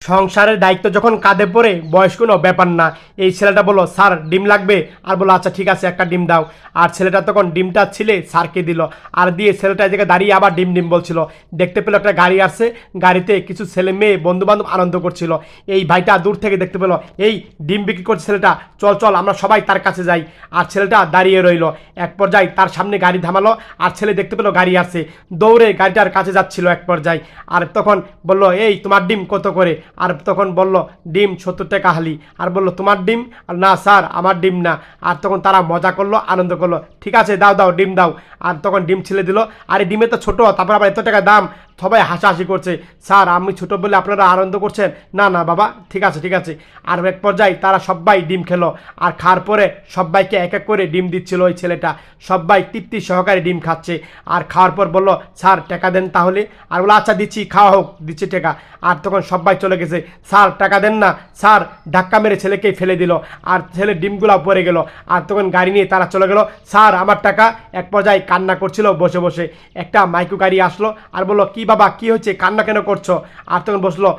সংসারের দায়িত্ব যখন কাঁধে পড়ে বয়স কোনো ব্যাপার না। এই ছেলেটা বললো স্যার ডিম লাগবে, আর বললো আচ্ছা ঠিক আছে একটা ডিম দাও। আর ছেলেটা তখন ডিমটা ছিলে স্যারকে দিল, আর দিয়ে ছেলেটা এদিকে দাঁড়িয়ে আবার ডিম ডিম বলছিল। দেখতে পেলো একটা গাড়ি আসছে, গাড়িতে কিছু ছেলে মেয়ে বন্ধু বান্ধব আনন্দ করছিল। এই ভাইটা দূর থেকে দেখতে পেলো এই ডিম বিক্রি করছে ছেলেটা, চল চল আমরা সবাই তার কাছে যাই। আর ছেলেটা দাঁড়িয়ে রইল। এক পর্যায়ে তার সামনে গাড়ি থামালো, আর ছেলে দেখতে পেলো গাড়ি আসছে, দৌড়ে গাড়িটার কাছে যাচ্ছিল এক পর্যায়ে। আর তখন বলল এই তোমার ডিম কত করে? আর তখন বলল ডিম 70 টাকা হালি। আর বলল তোমার ডিম? আর না স্যার আমার ডিম না। আর তখন তারা মজা করলো, আনন্দ করলো, ঠিক আছে দাও দাও ডিম দাও। আর তখন ডিম ছেলে দিল। আর এই ডিমে তো ছোটো, তারপর আবার এত টাকা দাম। সবাই হাসাহাসি করছে, স্যার আমি ছোটো বলে আপনারা আনন্দ করছেন? না না বাবা ঠিক আছে ঠিক আছে। আর এক পর্যায়ে তারা সবাই ডিম খেলো। আর খাওয়ার পরে সবাইকে এক এক করে ডিম দিচ্ছিল ওই ছেলেটা। সবাই তৃপ্তি সহকারে ডিম খাচ্ছে। আর খাওয়ার পর বললো স্যার টাকা দেন তাহলে। আর বলো আচ্ছা দিচ্ছি, খাওয়া হোক, দিচ্ছি টাকা। আর তখন সবাই চলে গেছে, স্যার টাকা দেন না। স্যার ধাক্কা মেরে ছেলেকেই ফেলে দিল, আর ছেলে ডিমগুলো পড়ে গেল। আর তখন গাড়ি নিয়ে তারা চলে গেল, স্যার আমার টাকা। এক পর্যায়ে কান্না করছিল বসে বসে। একটা মাইকু গাড়ি আসলো, আর বললো কি বাবা কি হয়েছে, কান্না কেন করছো? আর তখন বসলো,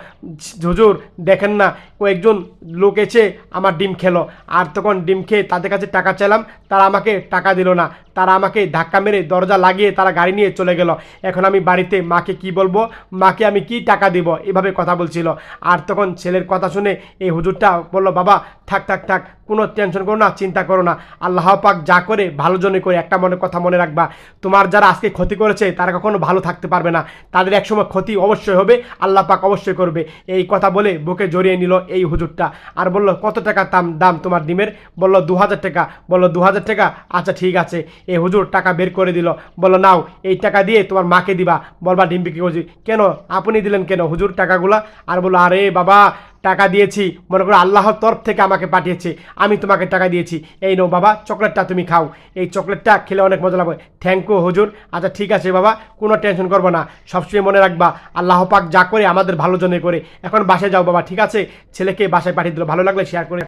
হুজুর দেখেন না কয়েকজন লোক এসে আমার ডিম খেলো। আর তখন ডিম খেয়ে তাদের কাছে টাকা চাইলাম, তারা আমাকে টাকা দিল না। তারা আমাকে ধাক্কা মেরে দরজা লাগিয়ে তারা গাড়ি নিয়ে চলে গেল। এখন আমি বাড়িতে মাকে কি বলবো, মাকে আমি কি টাকা দিব, এভাবে কথা বলছিল। আর তখন ছেলের কথা শুনে এই হুজুরটা বললো বাবা থাক থাক থাক, কোনো টেনশন করো না, চিন্তা করো না, আল্লাহ পাক যা করে ভালোর জন্য করে। একটা কথা মনে রাখবা, তোমার যারা আজকে ক্ষতি করেছে তারা কখনো ভালো থাকতে পারবে না, তাদের একসময় ক্ষতি অবশ্যই হবে, আল্লাহ পাক অবশ্যই করবে। এই কথা বলে বুকে জড়িয়ে নিল এই হুজুরটা। আর বলল কত টাকা দাম তোমার ডিমের? বলল 2000 টাকা। বলল 2000 টাকা, আচ্ছা ঠিক আছে। এই হুজুর টাকা বের করে দিল, বলল নাও এই টাকা দিয়ে তোমার মাকে দিবা, বলবা ডিম বিক্রি করছি। কেন আপনি দিলেন কেন হুজুর টাকাগুলা? আর বললো আরে বাবা টাকা দিয়েছি, মনে করো আল্লাহর তরফ থেকে আমাকে পাঠিয়েছে, আমি তোমাকে টাকা দিয়েছি, এই নাও বাবা চকলেটটা তুমি খাও, এই চকলেটটা খেলে অনেক মজা লাগবে। থ্যাংক ইউ হুজুর। আচ্ছা ঠিক আছে বাবা, কোনো টেনশন করবো না, সবসময় মনে রাখবা আল্লাহ পাক যা করে আমাদের ভালো জন্য করে। এখন বাসায় যাও বাবা, ঠিক আছে? ছেলেকে বাসায় পাঠিয়ে দিল। ভালো লাগলে শেয়ার করে